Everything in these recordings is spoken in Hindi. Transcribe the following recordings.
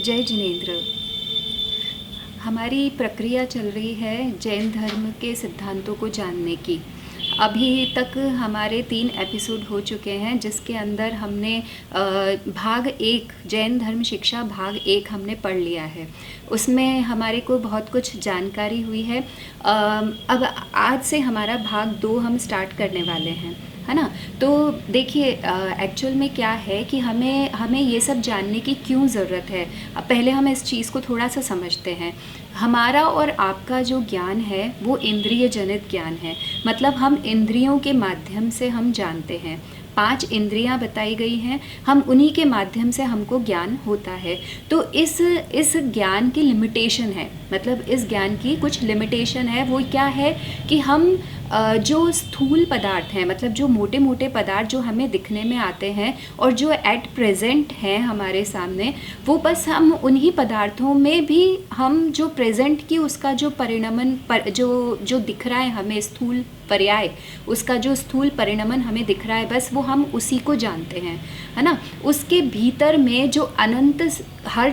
जय जिनेंद्र। हमारी प्रक्रिया चल रही है जैन धर्म के सिद्धांतों को जानने की। अभी तक हमारे 3 एपिसोड हो चुके हैं, जिसके अंदर हमने भाग 1 जैन धर्म शिक्षा भाग 1 हमने पढ़ लिया है। उसमें हमारे को बहुत कुछ जानकारी हुई है। अब आज से हमारा भाग 2 हम स्टार्ट करने वाले हैं, है ना। तो देखिए, एक्चुअल में क्या है कि हमें ये सब जानने की क्यों ज़रूरत है। अब पहले हम इस चीज़ को थोड़ा सा समझते हैं। हमारा और आपका जो ज्ञान है वो इंद्रिय जनित ज्ञान है। मतलब हम इंद्रियों के माध्यम से हम जानते हैं। 5 इंद्रियां बताई गई हैं, हम उन्हीं के माध्यम से हमको ज्ञान होता है। तो इस ज्ञान की लिमिटेशन है, मतलब इस ज्ञान की कुछ लिमिटेशन है। वो क्या है कि हम जो स्थूल पदार्थ हैं, मतलब जो मोटे मोटे पदार्थ जो हमें दिखने में आते हैं और जो एट प्रेजेंट हैं हमारे सामने, वो बस हम उन्हीं पदार्थों में भी हम जो प्रेजेंट की उसका जो परिणमन जो दिख रहा है हमें स्थूल पर्याय, उसका जो स्थूल परिणमन हमें दिख रहा है, बस वो हम उसी को जानते हैं, है ना। उसके भीतर में जो अनंत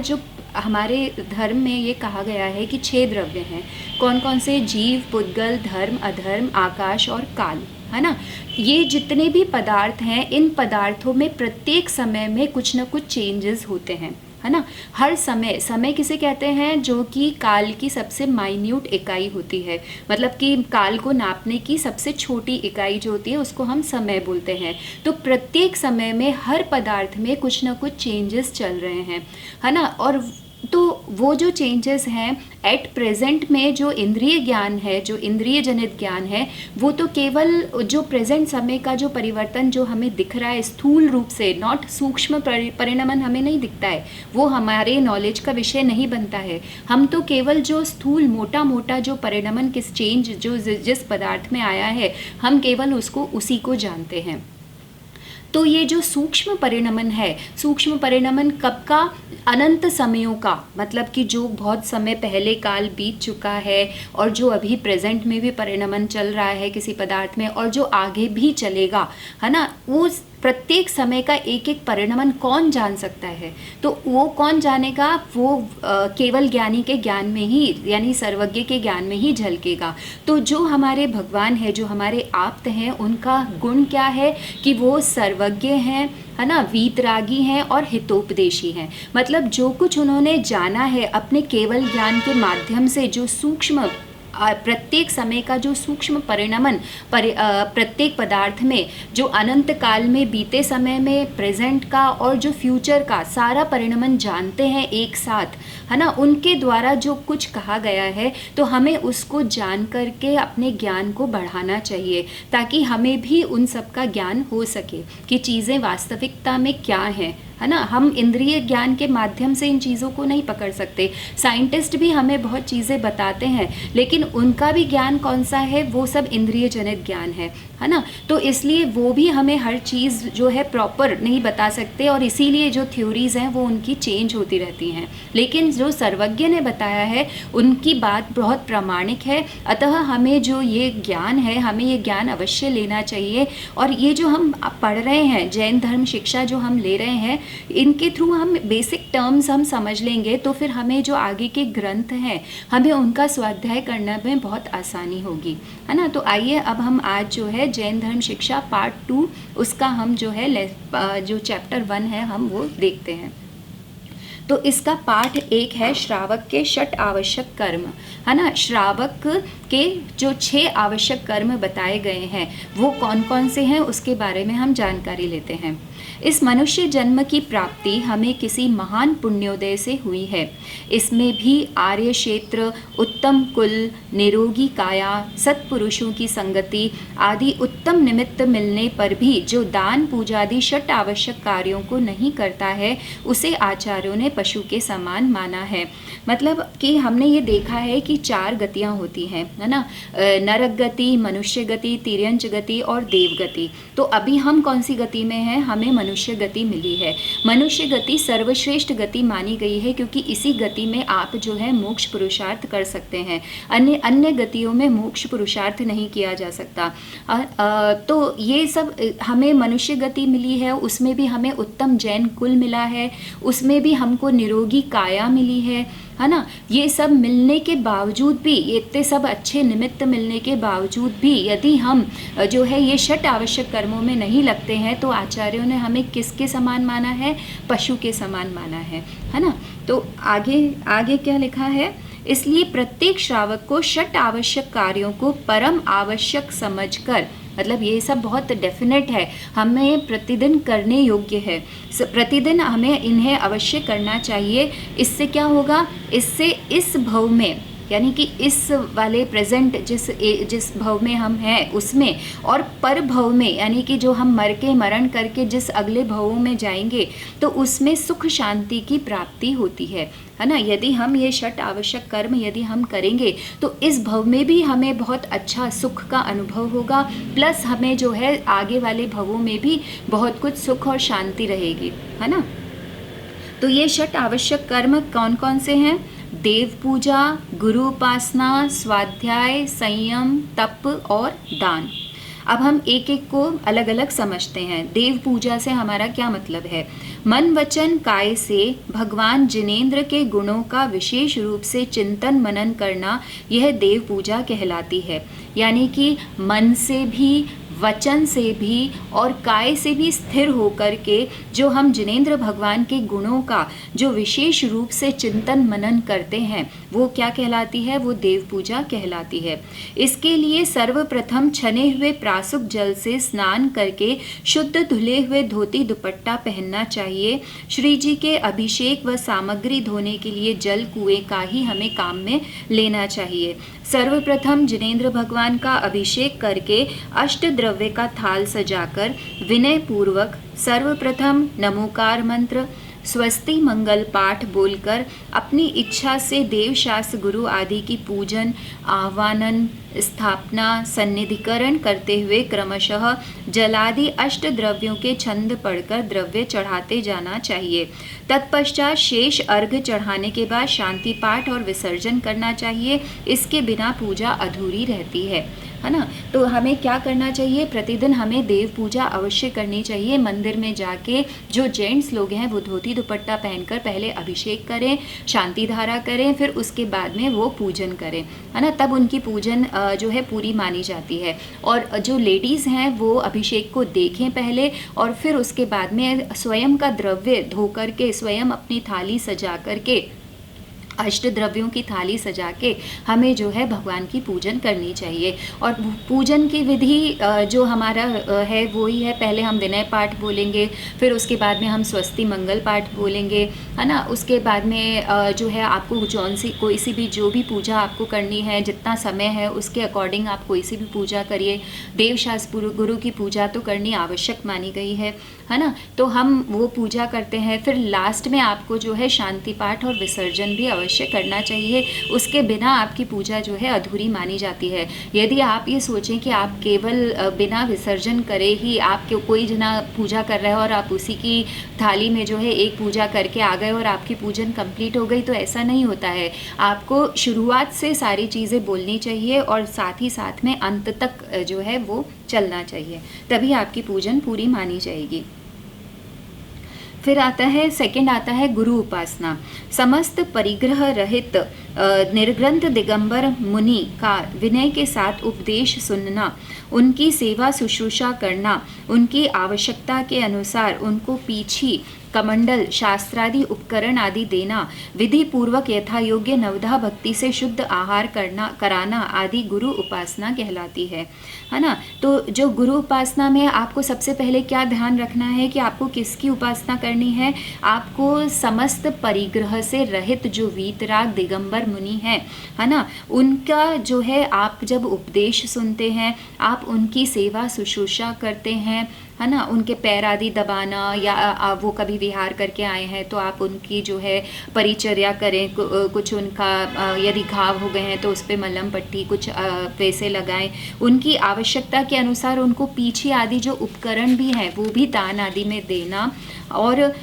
जो हमारे धर्म में ये कहा गया है कि 6 द्रव्य हैं। कौन कौन से? जीव, पुद्गल, धर्म, अधर्म, आकाश और काल, है ना। ये जितने भी पदार्थ हैं, इन पदार्थों में प्रत्येक समय में कुछ ना कुछ चेंजेस होते हैं, है ना। हर समय किसे कहते हैं? जो कि काल की सबसे माइन्यूट इकाई होती है। मतलब कि काल को नापने की सबसे छोटी इकाई जो होती है उसको हम समय बोलते हैं। तो प्रत्येक समय में हर पदार्थ में कुछ ना कुछ चेंजेस चल रहे हैं, है ना। और तो वो जो चेंजेस हैं एट प्रेजेंट में, जो इंद्रिय ज्ञान है, जो इंद्रिय जनित ज्ञान है, वो तो केवल जो प्रेजेंट समय का जो परिवर्तन जो हमें दिख रहा है स्थूल रूप से, नॉट सूक्ष्म परिणमन हमें नहीं दिखता है, वो हमारे नॉलेज का विषय नहीं बनता है। हम तो केवल जो स्थूल मोटा मोटा जो परिणमन किस चेंज जो जिस पदार्थ में आया है, हम केवल उसी को जानते हैं। तो ये जो सूक्ष्म परिणमन है, सूक्ष्म परिणमन कब का? अनंत समयों का, मतलब कि जो बहुत समय पहले काल बीत चुका है और जो अभी प्रेजेंट में भी परिणमन चल रहा है किसी पदार्थ में, और जो आगे भी चलेगा, है ना। वो प्रत्येक समय का एक एक परिणमन कौन जान सकता है? तो वो कौन जानेगा? वो केवल ज्ञानी के ज्ञान में ही, यानी सर्वज्ञ के ज्ञान में ही झलकेगा। तो जो हमारे भगवान है, जो हमारे आप्त हैं, उनका गुण क्या है कि वो सर्वज्ञ हैं, है ना, वीतरागी हैं और हितोपदेशी हैं। मतलब जो कुछ उन्होंने जाना है अपने केवल ज्ञान के माध्यम से, जो सूक्ष्म प्रत्येक समय का जो सूक्ष्म परिणमन प्रत्येक पदार्थ में, जो अनंत काल में, बीते समय में, प्रेजेंट का और जो फ्यूचर का सारा परिणमन जानते हैं एक साथ, है ना। उनके द्वारा जो कुछ कहा गया है, तो हमें उसको जान करके अपने ज्ञान को बढ़ाना चाहिए, ताकि हमें भी उन सब का ज्ञान हो सके कि चीज़ें वास्तविकता में क्या हैं, है ना। हम इंद्रिय ज्ञान के माध्यम से इन चीज़ों को नहीं पकड़ सकते। साइंटिस्ट भी हमें बहुत चीज़ें बताते हैं, लेकिन उनका भी ज्ञान कौन सा है? वो सब इंद्रिय जनित ज्ञान है ना। तो इसलिए वो भी हमें हर चीज़ जो है प्रॉपर नहीं बता सकते, और इसीलिए जो थ्योरीज़ हैं वो उनकी चेंज होती रहती हैं। लेकिन जो सर्वज्ञ ने बताया है उनकी बात बहुत प्रामाणिक है। अतः हमें जो ये ज्ञान है, हमें ये ज्ञान अवश्य लेना चाहिए। और ये जो हम पढ़ रहे हैं, जैन धर्म शिक्षा जो हम ले रहे हैं, इनके थ्रू हम बेसिक टर्म्स हम समझ लेंगे, तो फिर हमें जो आगे के ग्रंथ हैं हमें उनका स्वाध्याय करने में बहुत आसानी होगी, है ना। तो आइए अब हम आज जो है जैन धर्म शिक्षा पार्ट 2, उसका हम जो है जो चैप्टर 1 है हम वो देखते हैं। तो इसका पाठ 1 है श्रावक के 6 आवश्यक कर्म, है ना। श्रावक के जो 6 आवश्यक कर्म बताए गए हैं वो कौन कौन से हैं, उसके बारे में हम जानकारी लेते हैं। इस मनुष्य जन्म की प्राप्ति हमें किसी महान पुण्योदय से हुई है। इसमें भी आर्य क्षेत्र, उत्तम कुल, निरोगी काया, सत्पुरुषों की संगति आदि उत्तम निमित्त मिलने पर भी जो दान पूजादि 6 आवश्यक कार्यों को नहीं करता है, उसे आचार्यों ने पशु के समान माना है। मतलब कि हमने ये देखा है कि 4 गतियाँ होती हैं, है ना। नरक गति, मनुष्य गति, तिर्यंच गति और देव गति। तो अभी हम कौन सी गति में हैं? हमें मनुष्य गति मिली है। मनुष्य गति सर्वश्रेष्ठ गति मानी गई है, क्योंकि इसी गति में आप जो है मोक्ष पुरुषार्थ कर सकते हैं। अन्य गतियों में मोक्ष पुरुषार्थ नहीं किया जा सकता। तो ये सब हमें मनुष्य गति मिली है, उसमें भी हमें उत्तम जैन कुल मिला है, उसमें भी हमको हमको निरोगी काया मिली है ना। ये सब मिलने के बावजूद भी, ये इतने सब अच्छे निमित्त मिलने के बावजूद भी यदि हम जो है ये षट आवश्यक कर्मों में नहीं लगते हैं तो आचार्यों ने हमें किसके समान माना है? पशु के समान माना है ना। तो आगे आगे क्या लिखा है? इसलिए प्रत्येक श्रावक को षट आवश्यक कार्यों को परम आवश्यक समझकर, मतलब ये सब बहुत डेफिनेट है, हमें प्रतिदिन करने योग्य है, प्रतिदिन हमें इन्हें अवश्य करना चाहिए। इससे क्या होगा? इससे इस भव में, यानी कि इस वाले प्रेजेंट जिस भव में हम हैं उसमें, और पर भव में, यानी कि जो हम मरण करके जिस अगले भवों में जाएंगे तो उसमें सुख शांति की प्राप्ति होती है ना। यदि हम ये षट आवश्यक कर्म यदि हम करेंगे तो इस भव में भी हमें बहुत अच्छा सुख का अनुभव होगा, प्लस हमें जो है आगे वाले भवों में भी बहुत कुछ सुख और शांति रहेगी, है ना। तो ये षट आवश्यक कर्म कौन कौन से हैं? देव पूजा, गुरु उपासना, स्वाध्याय, संयम, तप और दान। अब हम एक एक को अलग अलग समझते हैं। देव पूजा से हमारा क्या मतलब है? मन वचन काय से भगवान जिनेंद्र के गुणों का विशेष रूप से चिंतन मनन करना, यह देव पूजा कहलाती है। यानी कि मन से भी, वचन से भी और काय से भी स्थिर होकर के जो हम जिनेंद्र भगवान के गुणों का जो विशेष रूप से चिंतन मनन करते हैं वो क्या कहलाती है? वो देव पूजा कहलाती है। इसके लिए सर्वप्रथम छने हुए प्रासुक जल से स्नान करके शुद्ध धुले हुए धोती दुपट्टा पहनना चाहिए। श्री जी के अभिषेक व सामग्री धोने के लिए जल कुएं का ही हमें काम में लेना चाहिए। सर्वप्रथम जिनेंद्र भगवान का अभिषेक करके अष्ट द्रव्य का थाल सजाकर विनय पूर्वक सर्वप्रथम नमोकार मंत्र, स्वस्ति मंगल पाठ बोलकर अपनी इच्छा से देवशास्त्र गुरु आदि की पूजन, आह्वानन, स्थापना, सन्निधिकरण करते हुए क्रमशः जलादि अष्ट द्रव्यों के छंद पढ़कर द्रव्य चढ़ाते जाना चाहिए। तत्पश्चात शेष अर्घ्य चढ़ाने के बाद शांति पाठ और विसर्जन करना चाहिए। इसके बिना पूजा अधूरी रहती है ना। तो हमें क्या करना चाहिए? प्रतिदिन हमें देव पूजा अवश्य करनी चाहिए। मंदिर में जाके जो जेंट्स लोग हैं वो धोती दुपट्टा पहनकर पहले अभिषेक करें, शांति धारा करें, फिर उसके बाद में वो पूजन करें, है ना। तब उनकी पूजन जो है पूरी मानी जाती है। और जो लेडीज़ हैं वो अभिषेक को देखें पहले, और फिर उसके बाद में स्वयं का द्रव्य धो करके स्वयं अपनी थाली सजा करके, अष्ट द्रव्यों की थाली सजा के हमें जो है भगवान की पूजन करनी चाहिए। और पूजन की विधि जो हमारा है वो ही है, पहले हम विनय पाठ बोलेंगे, फिर उसके बाद में हम स्वस्ति मंगल पाठ बोलेंगे, है ना। उसके बाद में जो है आपको कोई सी भी जो भी पूजा आपको करनी है, जितना समय है उसके अकॉर्डिंग आप कोई सी भी पूजा करिए। देवशास्त्र गुरु की पूजा तो करनी आवश्यक मानी गई है ना। तो हम वो पूजा करते हैं। फिर लास्ट में आपको जो है शांति पाठ और विसर्जन भी अवश्य करना चाहिए। उसके बिना आपकी पूजा जो है अधूरी मानी जाती है। यदि आप ये सोचें कि आप केवल बिना विसर्जन करे ही आप कोई जना पूजा कर रहे हो और आप उसी की थाली में जो है एक पूजा करके आ गए और आपकी पूजन कंप्लीट हो गई, तो ऐसा नहीं होता है। आपको शुरुआत से सारी चीज़ें बोलनी चाहिए और साथ ही साथ में अंत तक जो है वो चलना चाहिए, तभी आपकी पूजन पूरी मानी जाएगी। फिर आता है सेकंड आता है गुरु उपासना। समस्त परिग्रह रहित निर्ग्रंथ दिगंबर मुनि का विनय के साथ उपदेश सुनना, उनकी सेवा शुश्रूषा करना, उनकी आवश्यकता के अनुसार उनको पीछी कमंडल शास्त्रादि उपकरण आदि देना, विधि पूर्वक यथा योग्य नवधा भक्ति से शुद्ध आहार कराना आदि गुरु उपासना कहलाती है ना। तो जो गुरु उपासना में आपको सबसे पहले क्या ध्यान रखना है कि आपको किसकी उपासना करनी है? आपको समस्त परिग्रह से रहित जो वीतराग दिगंबर मुनि है ना, उनका जो है आप जब उपदेश सुनते हैं, आप उनकी सेवा शुश्रूषा करते हैं, है ना। उनके पैर आदि दबाना, या वो कभी विहार करके आए हैं तो आप उनकी जो है परिचर्या करें, कुछ उनका यदि घाव हो गए हैं तो उस पर मलहम पट्टी कुछ वैसे लगाएं। उनकी आवश्यकता के अनुसार उनको पीछे आदि जो उपकरण भी हैं वो भी दान आदि में देना, और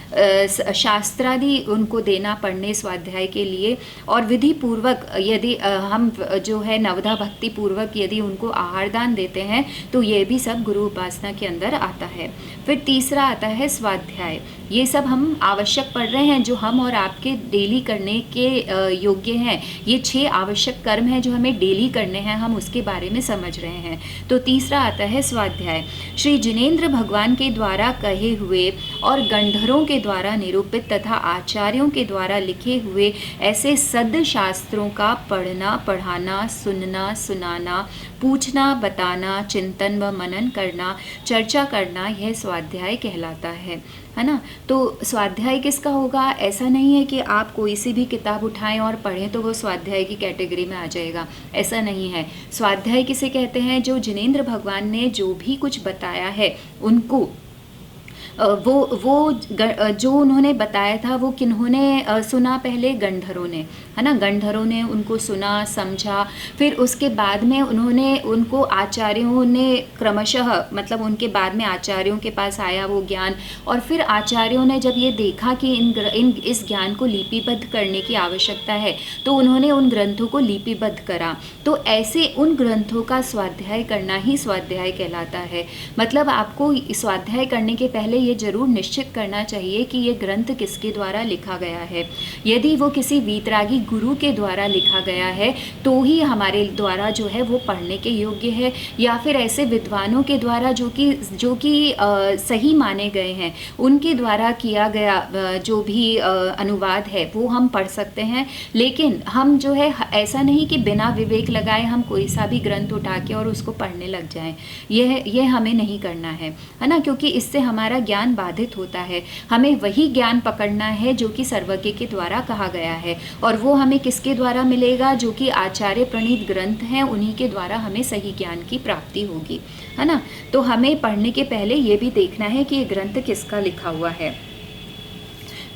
शास्त्रादि उनको देना पढ़ने स्वाध्याय के लिए। और विधि पूर्वक यदि हम जो है नवधा भक्ति पूर्वक यदि उनको आहार दान देते हैं तो ये भी सब गुरु उपासना के अंदर आता है। फिर तीसरा आता है स्वाध्याय। ये सब हम आवश्यक पढ़ रहे हैं जो हम और आपके डेली करने के योग्य हैं। ये 6 आवश्यक कर्म हैं जो हमें डेली करने हैं, हम उसके बारे में समझ रहे हैं। तो तीसरा आता है स्वाध्याय। श्री जिनेंद्र भगवान के द्वारा कहे हुए और गंधर्वों के द्वारा निरूपित तथा आचार्यों के द्वारा लिखे हुए ऐसे सदशास्त्रों का पढ़ना, पढ़ाना, सुनना, सुनाना, पूछना, बताना, चिंतन व मनन करना, चर्चा करना, यह स्वाध्याय कहलाता है ना। तो स्वाध्याय किसका होगा? ऐसा नहीं है कि आप कोई सी भी किताब उठाएं और पढ़ें तो वो स्वाध्याय की कैटेगरी में आ जाएगा, ऐसा नहीं है। स्वाध्याय किसे कहते हैं? जो जिनेंद्र भगवान ने जो भी कुछ बताया है उनको वो जो उन्होंने बताया था वो किन्होंने सुना? पहले गंधर्वों ने, है ना। गंधर्वों ने उनको सुना, समझा, फिर उसके बाद में उन्होंने उनको आचार्यों ने क्रमशः, मतलब उनके बाद में आचार्यों के पास आया वो ज्ञान, और फिर आचार्यों ने जब ये देखा कि इस ज्ञान को लिपिबद्ध करने की आवश्यकता है तो उन्होंने उन ग्रंथों को लिपिबद्ध करा। तो ऐसे उन ग्रंथों का स्वाध्याय करना ही स्वाध्याय कहलाता है। मतलब आपको स्वाध्याय करने के पहले ये जरूर निश्चित करना चाहिए कि ये ग्रंथ किसके द्वारा लिखा गया है। यदि वो किसी वीतरागी गुरु के द्वारा लिखा गया है तो ही हमारे द्वारा जो है वो पढ़ने के योग्य है, या फिर ऐसे विद्वानों के द्वारा जो कि सही माने गए हैं उनके द्वारा किया गया जो भी अनुवाद है वो हम पढ़ सकते हैं। लेकिन हम जो है ऐसा नहीं कि बिना विवेक लगाए हम कोई सा भी ग्रंथ उठा के और उसको पढ़ने लग जाएं। यह हमें नहीं करना है ना, क्योंकि इससे हमारा ज्ञान बाधित होता है। हमें वही ज्ञान पकड़ना है जो कि सर्वज्ञ के द्वारा कहा गया है, और वो हमें किसके द्वारा मिलेगा? जो कि आचार्य प्रणीत ग्रंथ हैं, उन्हीं के द्वारा हमें सही ज्ञान की प्राप्ति होगी, है ना। तो हमें पढ़ने के पहले ये भी देखना है कि ये ग्रंथ किसका लिखा हुआ है।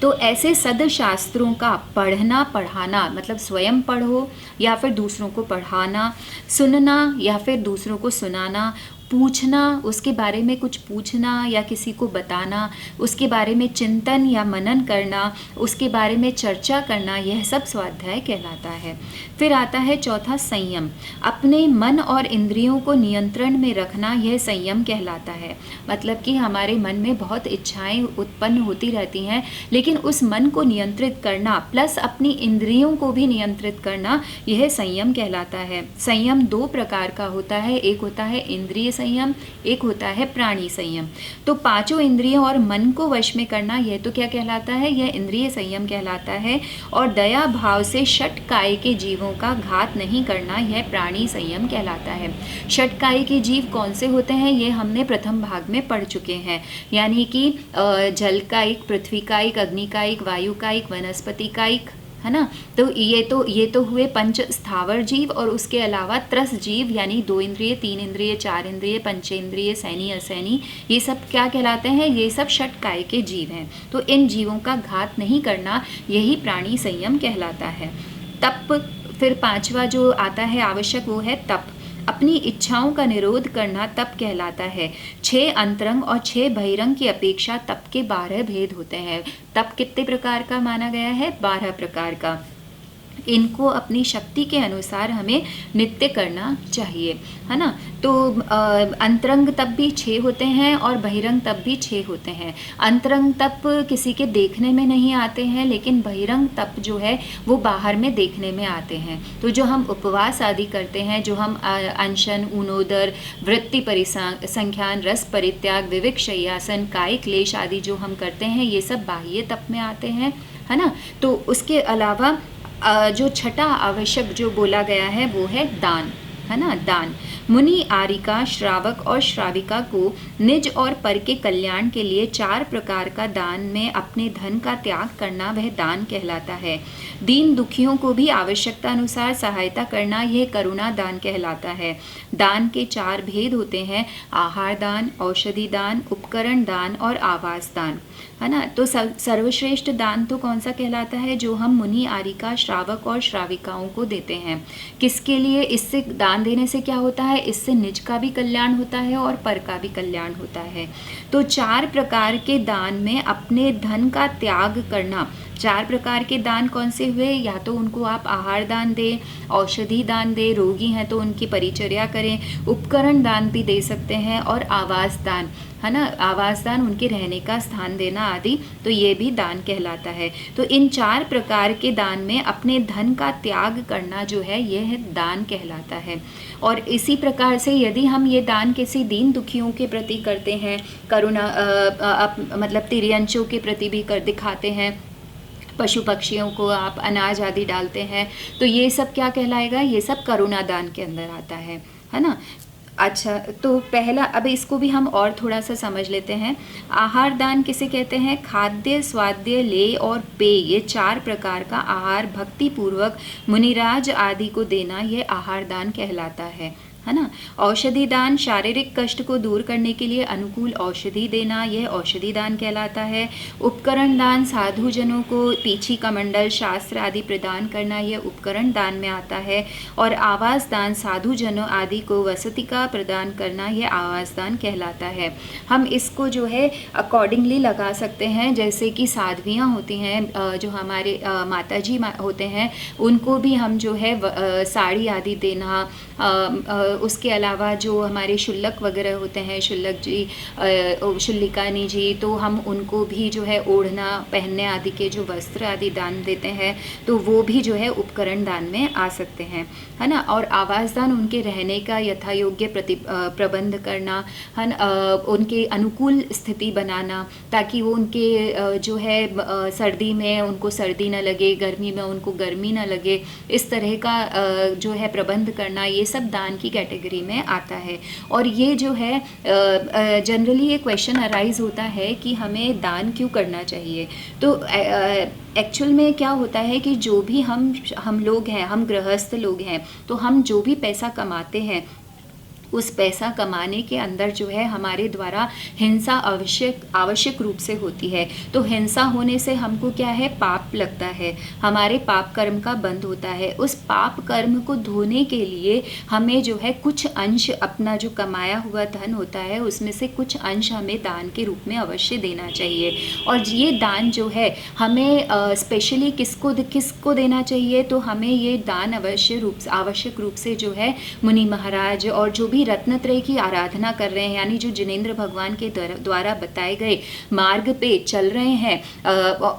तो ऐसे सदशास्त्रों का पढ़ना, पढ़ाना, मतलब स्वयं पढ़ो या फिर दूसरों को पढ़ाना, सुनना या फिर दूसरों को सुनाना, पूछना, उसके बारे में कुछ पूछना या किसी को बताना, उसके बारे में चिंतन या मनन करना, उसके बारे में चर्चा करना, यह सब स्वाध्याय कहलाता है। फिर आता है चौथा संयम। अपने मन और इंद्रियों को नियंत्रण में रखना, यह संयम कहलाता है। मतलब कि हमारे मन में बहुत इच्छाएं उत्पन्न होती रहती हैं, लेकिन उस मन को नियंत्रित करना प्लस अपनी इंद्रियों को भी नियंत्रित करना, यह संयम कहलाता है। संयम 2 प्रकार का होता है, एक होता है इंद्रिय संयम, एक होता है प्राणी संयम। तो 5 इंद्रियों और मन को वश में करना, यह तो क्या कहलाता है? यह इंद्रिय संयम कहलाता है। और दया भाव से षटकाय के जीवों का घात नहीं करना, यह प्राणी संयम कहलाता है। षटकाय के जीव कौन से होते हैं? ये हमने प्रथम भाग में पढ़ चुके हैं, यानी कि जल कायिक, पृथ्वी कायिक, अग्नि कायिक, वायु कायिक, वनस्पति कायिक, है ना। तो ये तो हुए पंच स्थावर जीव, और उसके अलावा त्रस जीव यानी 2 इंद्रिय, 3 इंद्रिय, 4 इंद्रिय, पंचेंद्रिय, सैनी, असैनी, ये सब क्या कहलाते हैं? ये सब षटकाय के जीव हैं। तो इन जीवों का घात नहीं करना, यही प्राणी संयम कहलाता है। तप, फिर 5वां जो आता है आवश्यक, वो है तप। अपनी इच्छाओं का निरोध करना तप कहलाता है। 6 अंतरंग और 6 बहिरंग की अपेक्षा तप के 12 भेद होते हैं। तप कितने प्रकार का माना गया है? 12 प्रकार का। इनको अपनी शक्ति के अनुसार हमें नित्य करना चाहिए, है ना। तो अंतरंग तप भी 6 होते हैं और बहिरंग तप भी 6 होते हैं। अंतरंग तप किसी के देखने में नहीं आते हैं, लेकिन बहिरंग तप जो है वो बाहर में देखने में आते हैं। तो जो हम उपवास आदि करते हैं, जो हम अनशन, ऊनोदर, वृत्ति परिसंख्यान, रस परित्याग, विविक शय्यासन, काय क्लेश आदि जो हम करते हैं, ये सब बाह्य तप में आते हैं, है ना। तो उसके अलावा जो छठा आवश्यक जो बोला गया है वो है दान, है ना। दान। मुनि, आरिका, श्रावक और श्राविका को निज और पर के कल्याण के लिए 4 प्रकार का दान में अपने धन का त्याग करना, वह दान कहलाता है। दीन दुखियों को भी आवश्यकता अनुसार सहायता करना, यह करुणा दान कहलाता है। दान के 4 भेद होते हैं, आहार दान, औषधि दान, उपकरण दान और आवास दान, है ना। तो सर्वश्रेष्ठ दान तो कौन सा कहलाता है? जो हम मुनि, आरिका, श्रावक और श्राविकाओं को देते हैं। किसके लिए? इससे दान देने से क्या होता है? इससे निज का भी कल्याण होता है और पर का भी कल्याण होता है। तो 4 प्रकार के दान में अपने धन का त्याग करना, 4 प्रकार के दान कौन से हुए? या तो उनको आप आहार दान दें, औषधि दान दें, रोगी हैं तो उनकी परिचर्या करें, उपकरण दान भी दे सकते हैं, और आवास दान, है ना, आवास दान, उनके रहने का स्थान देना आदि, तो ये भी दान कहलाता है। तो इन 4 प्रकार के दान में अपने धन का त्याग करना जो है यह दान कहलाता है। और इसी प्रकार से यदि हम ये दान किसी दीन दुखियों के प्रति करते हैं, करुणा मतलब तिर्यंचों के प्रति भी कर दिखाते हैं, पशु पक्षियों को आप अनाज आदि डालते हैं, तो ये सब क्या कहलाएगा? ये सब करुणा दान के अंदर आता है ना। अच्छा, तो पहला, अब इसको भी हम और थोड़ा सा समझ लेते हैं। आहार दान किसे कहते हैं? खाद्य, स्वाद्य, लेय और पेय, ये 4 प्रकार का आहार भक्ति पूर्वक मुनिराज आदि को देना, ये आहार दान कहलाता है ना। औषधि दान, शारीरिक कष्ट को दूर करने के लिए अनुकूल औषधि देना, यह औषधि दान कहलाता है। उपकरण दान, साधु जनों को पीछी कमंडल, शास्त्र आदि प्रदान करना, यह उपकरण दान में आता है। और आवास दान, साधु जनों आदि को वसति का प्रदान करना, यह आवास दान कहलाता है। हम इसको जो है अकॉर्डिंगली लगा सकते हैं, जैसे कि साध्वियाँ होती हैं, जो हमारे माताजी होते हैं, उनको भी हम जो है साड़ी आदि देना, उसके अलावा जो हमारे शुल्लक वगैरह होते हैं, शुल्लक जी, शुल्लिकानी जी, तो हम उनको भी जो है ओढ़ना, पहनने आदि के जो वस्त्र आदि दान देते हैं, तो वो भी जो है उपकरण दान में आ सकते हैं, है ना। और आवास दान, उनके रहने का यथा योग्य प्रबंध करना, है ना, उनके अनुकूल स्थिति बनाना, ताकि वो उनके जो है सर्दी में उनको सर्दी ना लगे, गर्मी में उनको गर्मी ना लगे, इस तरह का जो है प्रबंध करना, ये सब दान की कैटेगरी में आता है। और ये जो है जनरली ये क्वेश्चन अराइज होता है कि हमें दान क्यों करना चाहिए। तो एक्चुअल में क्या होता है कि जो भी हम लोग हैं, हम गृहस्थ लोग हैं, तो हम जो भी पैसा कमाते हैं, उस पैसा कमाने के अंदर जो है हमारे द्वारा हिंसा आवश्यक रूप से होती है। तो हिंसा होने से हमको क्या है? पाप लगता है, हमारे पाप कर्म का बंध होता है। उस पाप कर्म को धोने के लिए हमें जो है कुछ अंश, अपना जो कमाया हुआ धन होता है उसमें से कुछ अंश हमें दान के रूप में अवश्य देना चाहिए। और ये दान जो है हमें स्पेशली किसको देना चाहिए? तो हमें ये दान आवश्यक रूप से जो है मुनि महाराज और जो भी रत्नत्रय की आराधना कर रहे हैं, यानी जो जिनेंद्र भगवान के द्वारा बताए गए मार्ग पे चल रहे हैं,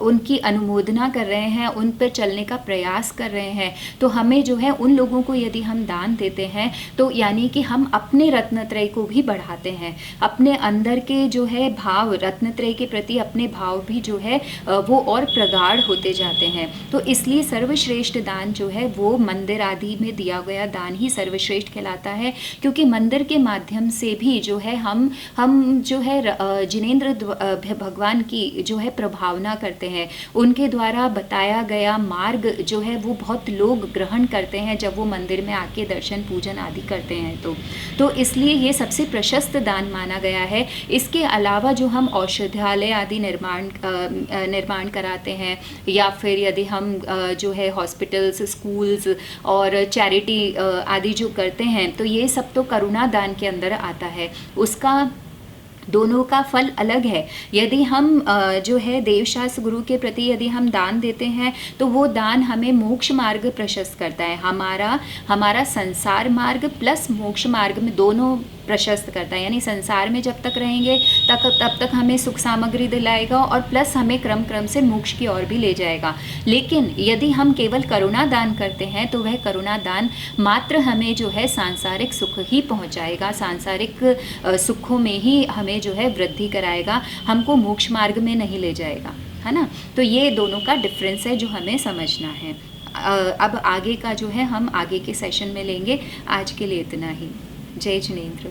उनकी अनुमोदना कर रहे हैं, उन पर चलने का प्रयास कर रहे हैं, तो हमें जो है उन लोगों को यदि हम दान देते हैं तो यानी कि हम अपने रत्नत्रय को भी बढ़ाते हैं, अपने अंदर के जो है भाव, रत्नत्रय के प्रति अपने भाव भी जो है वो और प्रगाढ़ होते जाते हैं। तो इसलिए सर्वश्रेष्ठ दान जो है वो मंदिर आदि में दिया गया दान ही सर्वश्रेष्ठ कहलाता है, क्योंकि मंदिर के माध्यम से भी जो है हम जो है जिनेंद्र भगवान की जो है प्रभावना करते हैं, उनके द्वारा बताया गया मार्ग जो है वो बहुत लोग ग्रहण करते हैं जब वो मंदिर में आके दर्शन पूजन आदि करते हैं। तो इसलिए ये सबसे प्रशस्त दान माना गया है। इसके अलावा जो हम औषधालय आदि निर्माण कराते हैं, या फिर यदि हम जो है हॉस्पिटल्स, स्कूल्स और चैरिटी आदि जो करते हैं, तो ये सब तो करुणा दान के अंदर आता है। उसका दोनों का फल अलग है। यदि हम जो है देवशास्त्र गुरु के प्रति यदि हम दान देते हैं तो वो दान हमें मोक्ष मार्ग प्रशस्त करता है, हमारा संसार मार्ग प्लस मोक्ष मार्ग में दोनों प्रशस्त करता है। यानी संसार में जब तक रहेंगे तब तक हमें सुख सामग्री दिलाएगा और प्लस हमें क्रम से मोक्ष की ओर भी ले जाएगा। लेकिन यदि हम केवल करुणा दान करते हैं तो वह करुणा दान मात्र हमें जो है सांसारिक सुख ही पहुंचाएगा, सांसारिक सुखों में ही हमें जो है वृद्धि कराएगा, हमको मोक्ष मार्ग में नहीं ले जाएगा, है ना। तो ये दोनों का डिफरेंस है जो हमें समझना है। अब आगे का जो है हम आगे के सेशन में लेंगे। आज के लिए इतना ही। जय जिनेंद्र।